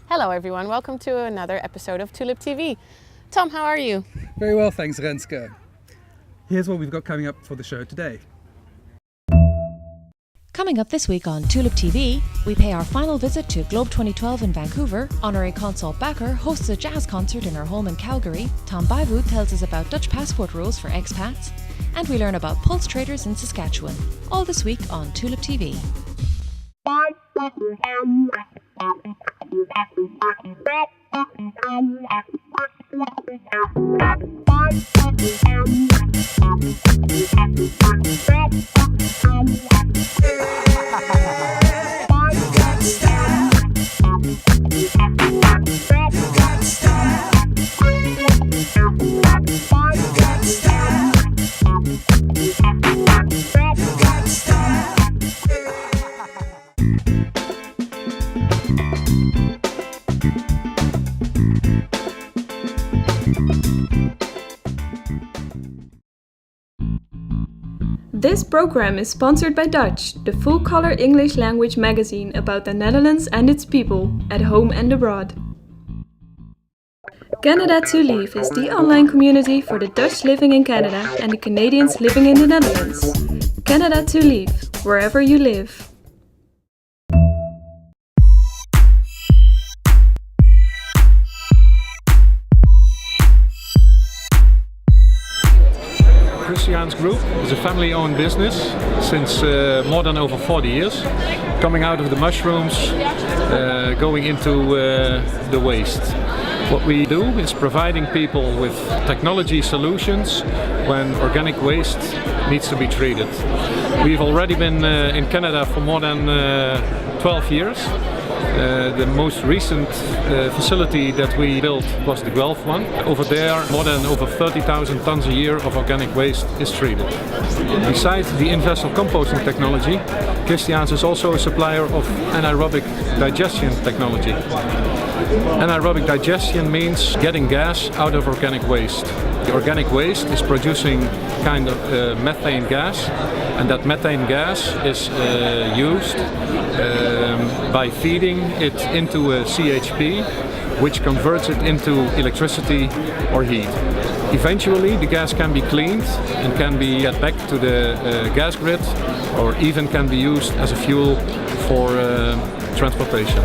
Hello everyone, welcome to another episode of TulipTV. Tom, how are you? Very well, thanks, Renske. Here's what we've got coming up for the show today. Coming up this week on TulipTV, we pay our final visit to Globe 2012 in Vancouver. Honorary Consul Bakker hosts a jazz concert in her home in Calgary. Tom Bijvoet tells us about Dutch passport rules for expats. And we learn about pulse traders in Saskatchewan. All this week on TulipTV. This program is sponsored by Dutch, the full-color English language magazine about the Netherlands and its people, at home and abroad. Canada to Leave is the online community for the Dutch living in Canada and the Canadians living in the Netherlands. Canada to Leave, wherever you live. Christiaens Group is a family-owned business since more than over 40 years, coming out of the mushrooms, going into the waste. What we do is providing people with technology solutions when organic waste needs to be treated. We've already been in Canada for more than 12 years. The most recent facility that we built was the Guelph one. Over there, more than over 30,000 tons a year of organic waste is treated. Besides the in-vessel composting technology, Christiaens is also a supplier of anaerobic digestion technology. Anaerobic digestion means getting gas out of organic waste. The organic waste is producing kind of methane gas, and that methane gas is used by feeding it into a CHP, which converts it into electricity or heat. Eventually the gas can be cleaned and can be get back to the gas grid, or even can be used as a fuel for transportation.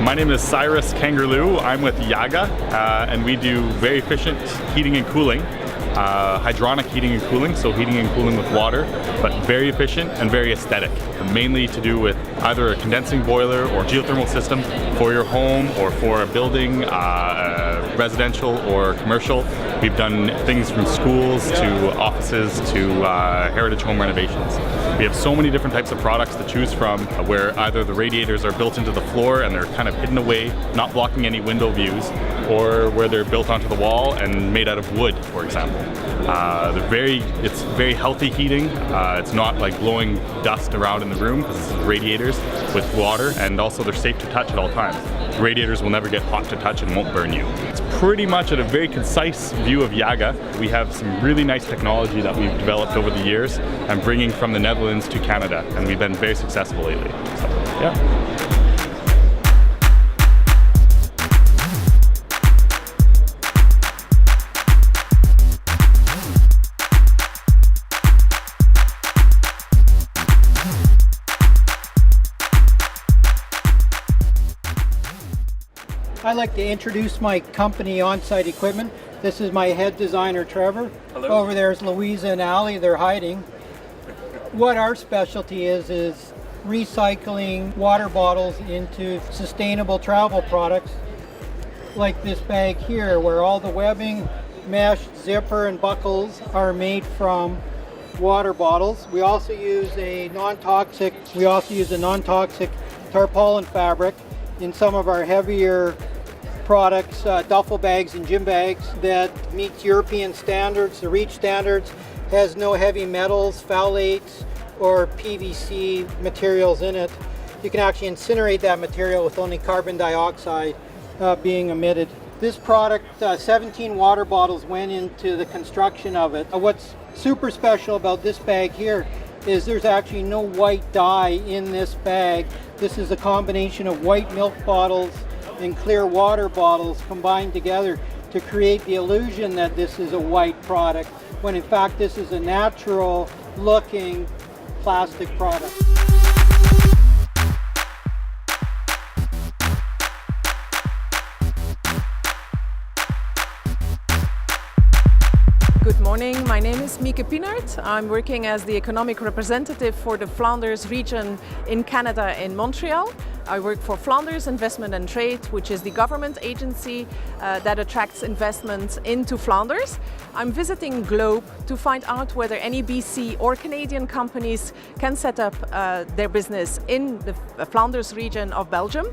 My name is Cyrus Kangarloo. I'm with Jaga, and we do very efficient heating and cooling, hydronic heating and cooling, so heating and cooling with water, but very efficient and very aesthetic. Mainly to do with either a condensing boiler or geothermal system for your home or for a building, residential or commercial. We've done things from schools to offices to heritage home renovations. We have so many different types of products to choose from, where either the radiators are built into the floor and they're kind of hidden away, not blocking any window views, or where they're built onto the wall and made out of wood, for example. It's very healthy heating. It's not like blowing dust around in the room because it's radiators with water, and also they're safe to touch at all times. Radiators will never get hot to touch and won't burn you. It's pretty much at a very concise view of Jaga. We have some really nice technology that we've developed over the years and bringing from the Netherlands to Canada, and we've been very successful lately. So, yeah. I'd like to introduce my company On-Site Equipment. This is my head designer, Trevor. Hello. Over there is Louisa and Ali, they're hiding. What our specialty is recycling water bottles into sustainable travel products, like this bag here, where all the webbing, mesh, zipper, and buckles are made from water bottles. We also use a non-toxic tarpaulin fabric in some of our heavier products, duffel bags and gym bags that meets European standards, the REACH standards, has no heavy metals, phthalates, or PVC materials in it. You can actually incinerate that material with only carbon dioxide being emitted. This product, 17 water bottles went into the construction of it. What's super special about this bag here is there's actually no white dye in this bag. This is a combination of white milk bottles and clear water bottles combined together to create the illusion that this is a white product, when in fact this is a natural looking plastic product. Good morning, my name is Mieke Pynnaert. I'm working as the economic representative for the Flanders region in Canada in Montreal. I work for Flanders Investment and Trade, which is the government agency that attracts investments into Flanders. I'm visiting Globe to find out whether any BC or Canadian companies can set up their business in the Flanders region of Belgium.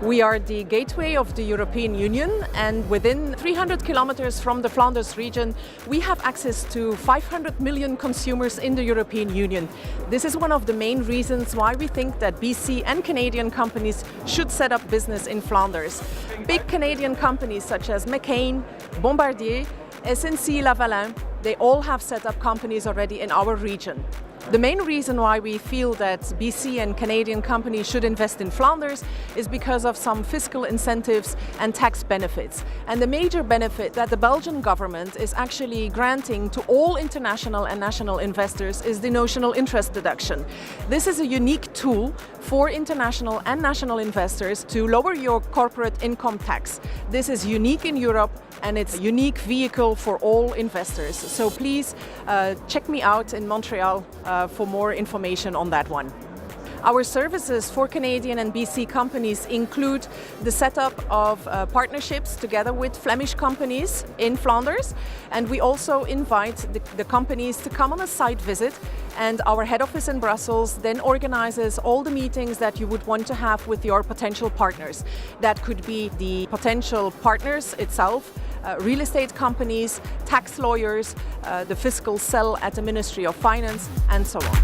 We are the gateway of the European Union, and within 300 kilometers from the Flanders region, we have access to 500 million consumers in the European Union. This is one of the main reasons why we think that BC and Canadian companies should set up business in Flanders. Big Canadian companies such as McCain, Bombardier, SNC-Lavalin, they all have set up companies already in our region. The main reason why we feel that BC and Canadian companies should invest in Flanders is because of some fiscal incentives and tax benefits. And the major benefit that the Belgian government is actually granting to all international and national investors is the notional interest deduction. This is a unique tool for international and national investors to lower your corporate income tax. This is unique in Europe, and it's a unique vehicle for all investors. So please check me out in Montreal for more information on that one. Our services for Canadian and BC companies include the setup of partnerships together with Flemish companies in Flanders, and we also invite the companies to come on a site visit, and our head office in Brussels then organizes all the meetings that you would want to have with your potential partners. That could be the potential partners itself, real estate companies, tax lawyers, the fiscal cell at the Ministry of Finance, and so on.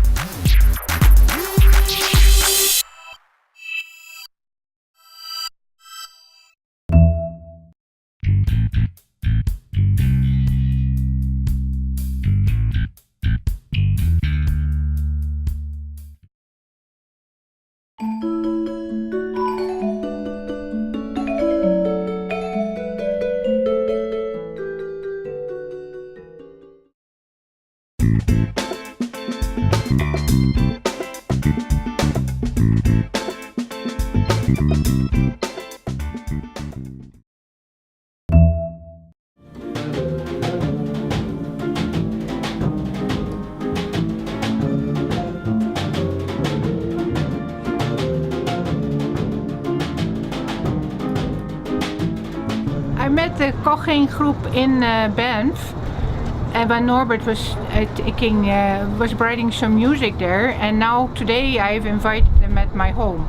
I met the Christiaens Group in Banff, and when Norbert was writing some music there, and now today I've invited them at my home.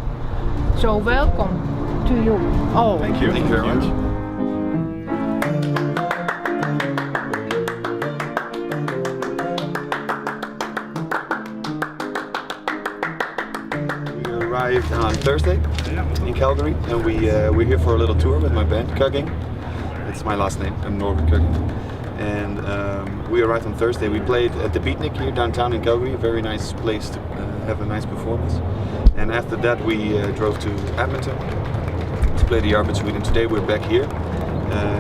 So welcome to you all. Thank you. Thank you very much. We arrived on Thursday in Calgary, and we're here for a little tour with my band, Kugging. That's my last name. I'm Norbert Kugging. And we arrived on Thursday. We played at the Beatnik here downtown in Calgary, a very nice place to have a nice performance. And after that we drove to Edmonton to play the Arbit Suite, and today we're back here.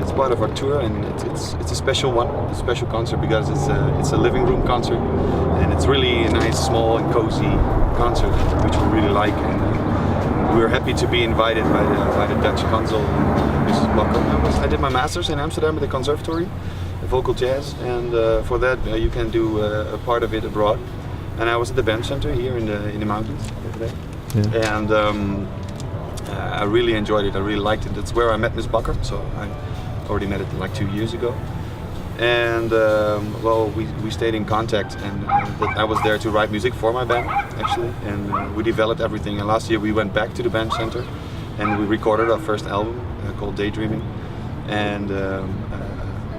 It's part of our tour, and it's a special one, a special concert, because it's a living room concert, and it's really a nice, small and cozy concert, which we really like. And we're happy to be invited by the Dutch consul, Mrs. Bakker. I did my master's in Amsterdam at the Conservatory, vocal jazz, and for that you can do a part of it abroad. And I was at the band center here in the mountains today, and I really enjoyed it. I really liked it. That's where I met Miss Bakker, so I already met it like 2 years ago. And well, we stayed in contact, and I was there to write music for my band actually, and we developed everything. And last year we went back to the band center and we recorded our first album called Daydreaming. And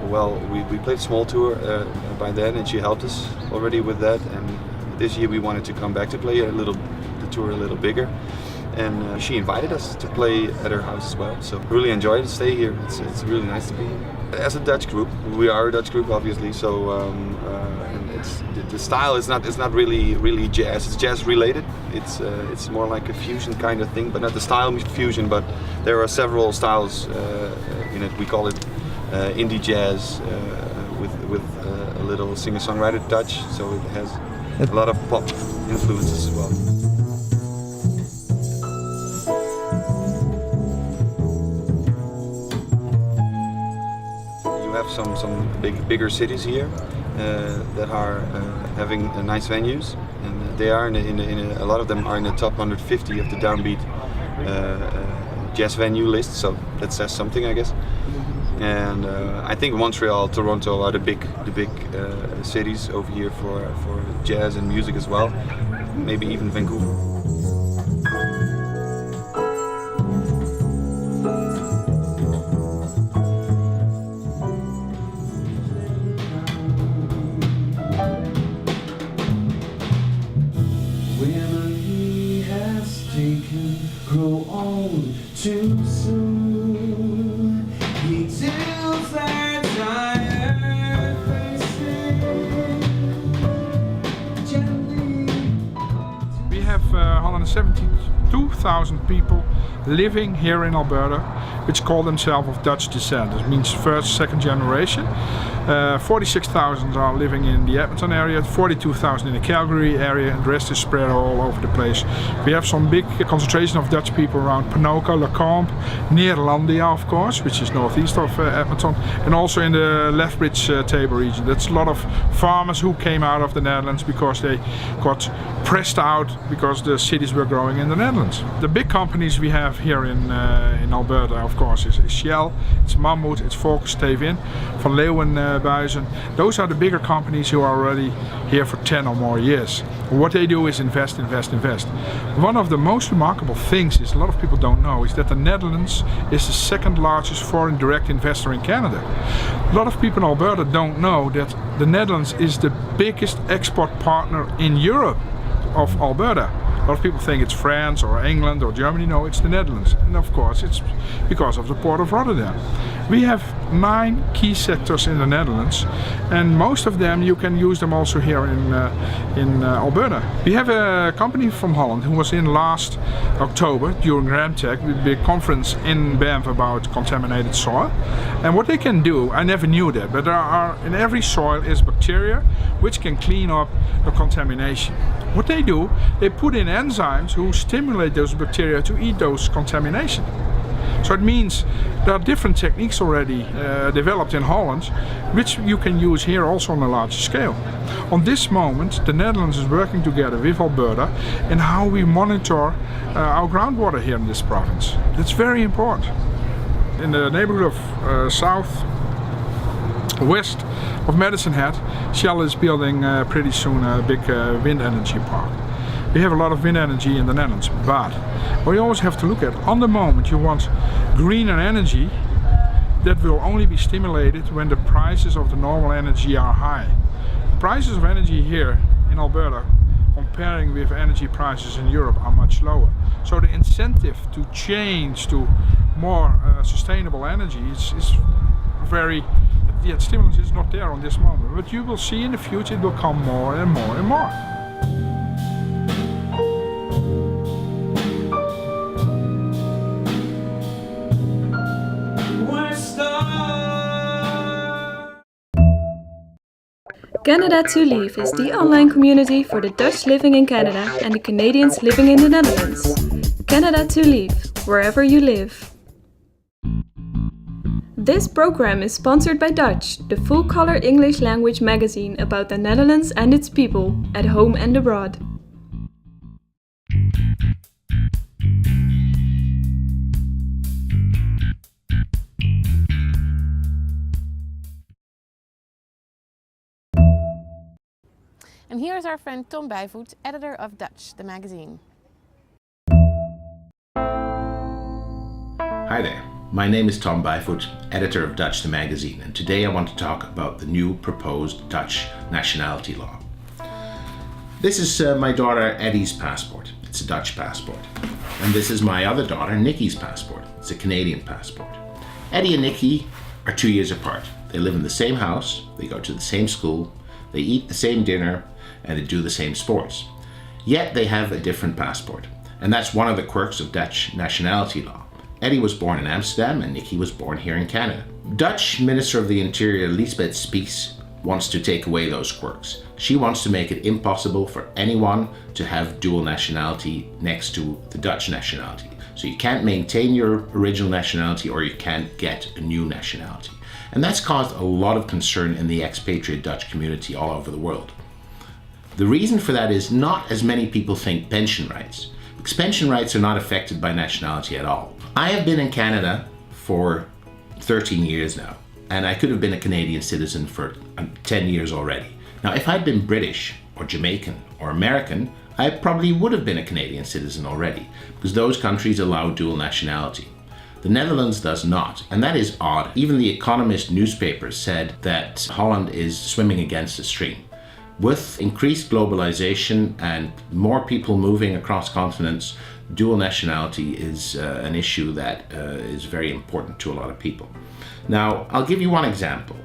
well, we played a small tour by then, and she helped us already with that. And this year we wanted to come back to play the tour a little bigger. And she invited us to play at her house as well. So really enjoyed to stay here. It's really nice to be here. As a Dutch group, we are a Dutch group obviously. So and the style is not really jazz. It's jazz related. It's more like a fusion kind of thing, but not the style fusion. But there are several styles in it. We call it indie jazz with a little singer-songwriter touch. So it has a lot of pop influences as well. Some bigger cities here that are having nice venues, and they are a lot of them are in the top 150 of the Downbeat jazz venue list. So that says something, I guess. And I think Montreal, Toronto are the big cities over here for jazz and music as well. Maybe even Vancouver. Grow old too soon. He tilts their tired faces gently. We have 172,000 people living here in Alberta, which call themselves of Dutch descent. It means first, second generation. 46,000 are living in the Edmonton area, 42,000 in the Calgary area, and the rest is spread all over the place. We have some big concentration of Dutch people around Ponoka, Lecombe, Neerlandia of course, which is northeast of Edmonton, and also in the Lethbridge Table region. That's a lot of farmers who came out of the Netherlands because they got pressed out because the cities were growing in the Netherlands. The big companies we have here in Alberta, of course, is Shell, it's Mammoet, it's Volkswagen, Van Leeuwenbuizen. Those are the bigger companies who are already here for 10 or more years. What they do is invest, invest, invest. One of the most remarkable things is, a lot of people don't know, is that the Netherlands is the second largest foreign direct investor in Canada. A lot of people in Alberta don't know that the Netherlands is the biggest export partner in Europe of Alberta. A lot of people think it's France or England or Germany. No, it's the Netherlands. And of course it's because of the port of Rotterdam. We have 9 key sectors in the Netherlands, and most of them you can use them also here in Alberta. We have a company from Holland who was in last October during Ramtech, the big conference in Banff about contaminated soil. And what they can do, I never knew that, but there are in every soil is bacteria which can clean up the contamination. What they do, they put in enzymes who stimulate those bacteria to eat those contamination. So it means there are different techniques already developed in Holland, which you can use here also on a larger scale. On this moment, the Netherlands is working together with Alberta in how we monitor our groundwater here in this province. That's very important. In the neighborhood of south-west of Medicine Hat, Shell is building pretty soon a big wind energy park. We have a lot of wind energy in the Netherlands, but what you always have to look at, on the moment you want greener energy, that will only be stimulated when the prices of the normal energy are high. The prices of energy here in Alberta, comparing with energy prices in Europe, are much lower. So the incentive to change to more sustainable energy is very, the stimulus is not there on this moment. But you will see in the future it will come more and more and more. Canada to Leave is the online community for the Dutch living in Canada and the Canadians living in the Netherlands. Canada to Leave, wherever you live. This program is sponsored by Dutch, the full-color English language magazine about the Netherlands and its people, at home and abroad. And here's our friend Tom Bijvoet, editor of Dutch, the magazine. Hi there, my name is Tom Bijvoet, editor of Dutch the magazine, and today I want to talk about the new proposed Dutch nationality law. This is my daughter Eddie's passport. It's a Dutch passport. And this is my other daughter Nikki's passport. It's a Canadian passport. Eddie and Nikki are 2 years apart. They live in the same house, they go to the same school, they eat the same dinner, and they do the same sports. Yet they have a different passport. And that's one of the quirks of Dutch nationality law. Eddie was born in Amsterdam and Nikki was born here in Canada. Dutch Minister of the Interior Liesbeth Spies wants to take away those quirks. She wants to make it impossible for anyone to have dual nationality next to the Dutch nationality. So you can't maintain your original nationality or you can't get a new nationality. And that's caused a lot of concern in the expatriate Dutch community all over the world. The reason for that is not, as many people think, pension rights. Because pension rights are not affected by nationality at all. I have been in Canada for 13 years now, and I could have been a Canadian citizen for 10 years already. Now, if I'd been British or Jamaican or American, I probably would have been a Canadian citizen already, because those countries allow dual nationality. The Netherlands does not, and that is odd. Even the Economist newspaper said that Holland is swimming against the stream. With increased globalization and more people moving across continents, dual nationality is an issue that is very important to a lot of people. Now, I'll give you one example.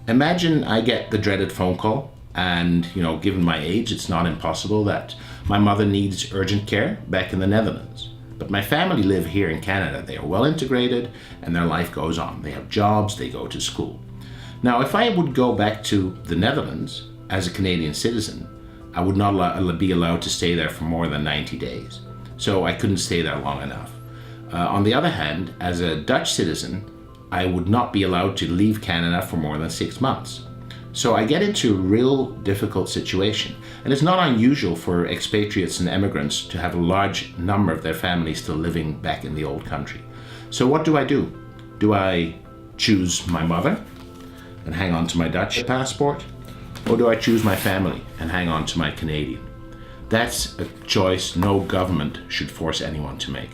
Imagine I get the dreaded phone call and, given my age, it's not impossible that my mother needs urgent care back in the Netherlands. But my family live here in Canada. They are well integrated and their life goes on. They have jobs, they go to school. Now, if I would go back to the Netherlands as a Canadian citizen, I would not be allowed to stay there for more than 90 days. So I couldn't stay there long enough. On the other hand, as a Dutch citizen, I would not be allowed to leave Canada for more than 6 months. So I get into a real difficult situation. And it's not unusual for expatriates and immigrants to have a large number of their families still living back in the old country. So what do? Do I choose my mother and hang on to my Dutch passport? Or do I choose my family and hang on to my Canadian? That's a choice no government should force anyone to make.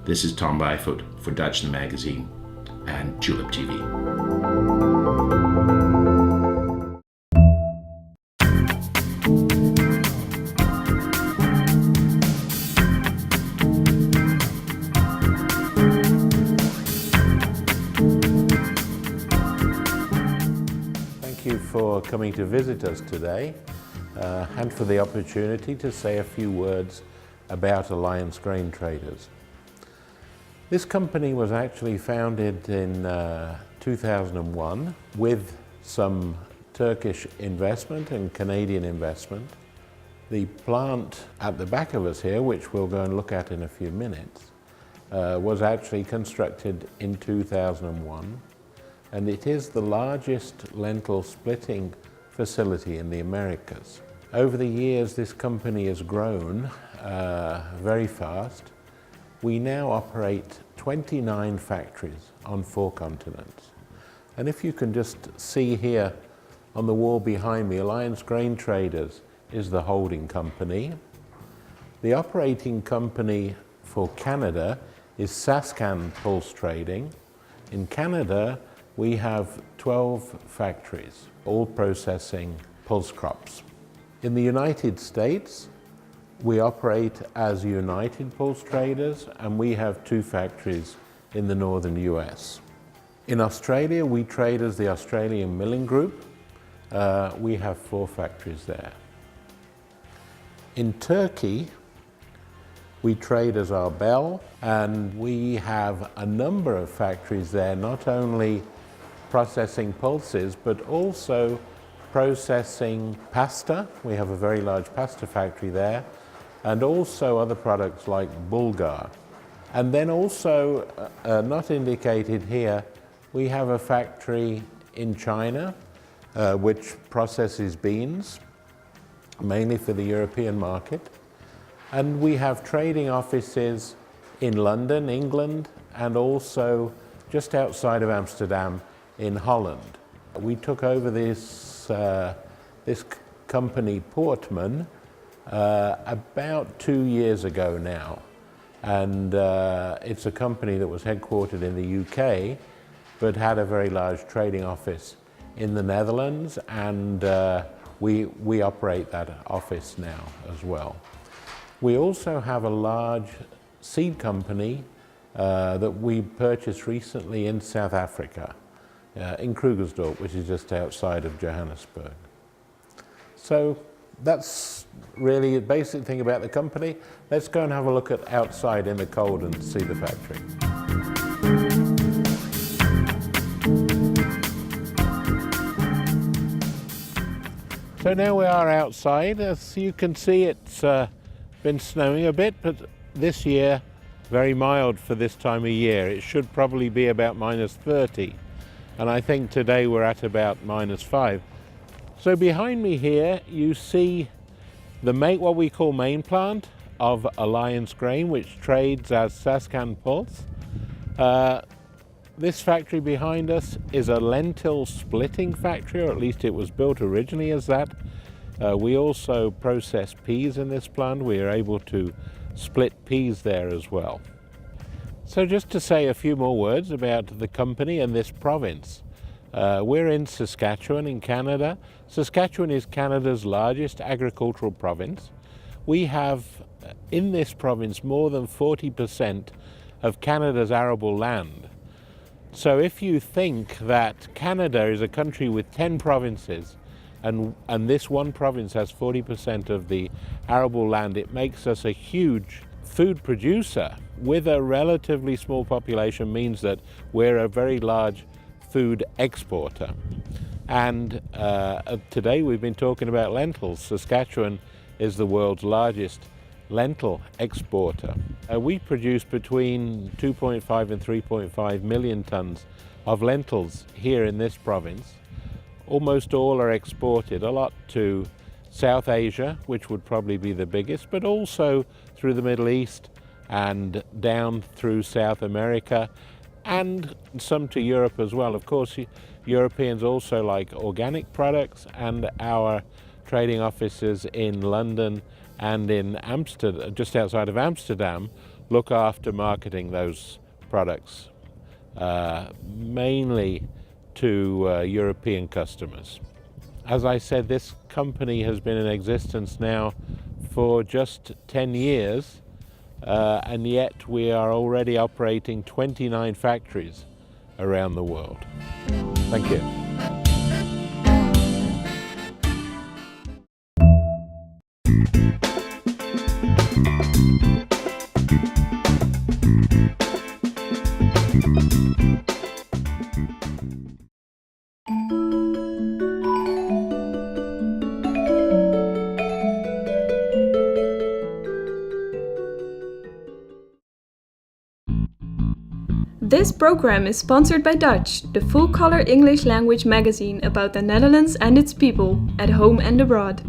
This is Tom Bijvoet for Dutch the magazine and TulipTV. Thank you for coming to visit us today and for the opportunity to say a few words about Alliance Grain Traders. This company was actually founded in 2001 with some Turkish investment and Canadian investment. The plant at the back of us here, which we'll go and look at in a few minutes, was actually constructed in 2001. And it is the largest lentil splitting facility in the Americas. Over the years, this company has grown very fast. We now operate 29 factories on 4 continents. And if you can just see here on the wall behind me, Alliance Grain Traders is the holding company. The operating company for Canada is Saskcan Pulse Trading. In Canada, we have 12 factories, all processing pulse crops. In the United States, we operate as United Pulse Traders, and we have 2 factories in the northern US. In Australia, we trade as the Australian Milling Group. We have 4 factories there. In Turkey, we trade as Arbel, and we have a number of factories there, not only processing pulses, but also processing pasta. We have a very large pasta factory there, and also other products like bulgur. And then also, not indicated here, we have a factory in China, which processes beans, mainly for the European market. And we have trading offices in London, England, and also just outside of Amsterdam in Holland. We took over this company, Portman, about 2 years ago now. And it's a company that was headquartered in the UK, but had a very large trading office in the Netherlands, and we operate that office now as well. We also have a large seed company that we purchased recently in South Africa, in Krugersdorp, which is just outside of Johannesburg. So that's really the basic thing about the company. Let's go and have a look at outside in the cold and see the factory. So now we are outside. As you can see, it's been snowing a bit, but this year very mild for this time of year. It should probably be about -30, and I think today we're at about -5. So behind me here you see what we call main plant of Alliance Grain, which trades as Saskcan pulse. This factory behind us is a lentil splitting factory, or at least it was built originally as that. We also process peas in this plant. We are able to split peas there as well. So just to say a few more words about the company and this province. We're in Saskatchewan in Canada. Saskatchewan is Canada's largest agricultural province. We have in this province more than 40% of Canada's arable land. So if you think that Canada is a country with 10 provinces and this one province has 40% of the arable land, it makes us a huge food producer with a relatively small population, means that we're a very large food exporter. And today we've been talking about lentils. Saskatchewan is the world's largest lentil exporter. We produce between 2.5 and 3.5 million tons of lentils here in this province. Almost all are exported, a lot to South Asia, which would probably be the biggest, but also through the Middle East and down through South America, and some to Europe as well. Of course, Europeans also like organic products, and our trading offices in London and in Amsterdam, just outside of Amsterdam, look after marketing those products, mainly to European customers. As I said, this company has been in existence now for just 10 years, and yet we are already operating 29 factories around the world. Thank you. This program is sponsored by Dutch, the full-color English language magazine about the Netherlands and its people, at home and abroad.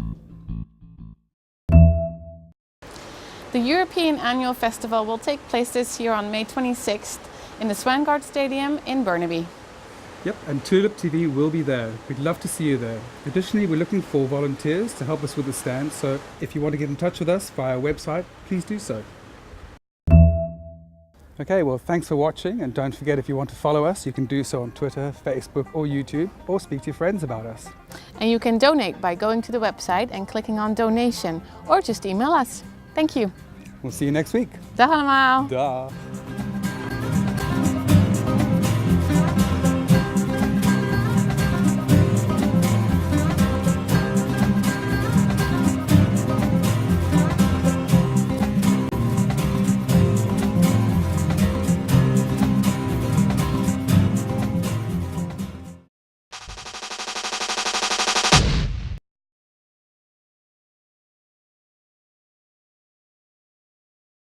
The European Annual Festival will take place this year on May 26th in the Swangaard Stadium in Burnaby. Yep, and TulipTV will be there. We'd love to see you there. Additionally, we're looking for volunteers to help us with the stand, so if you want to get in touch with us via our website, please do so. Okay, well, thanks for watching, and don't forget, if you want to follow us, you can do so on Twitter, Facebook or YouTube, or speak to your friends about us. And you can donate by going to the website and clicking on donation, or just email us. Thank you. We'll see you next week. Dag allemaal. Dag.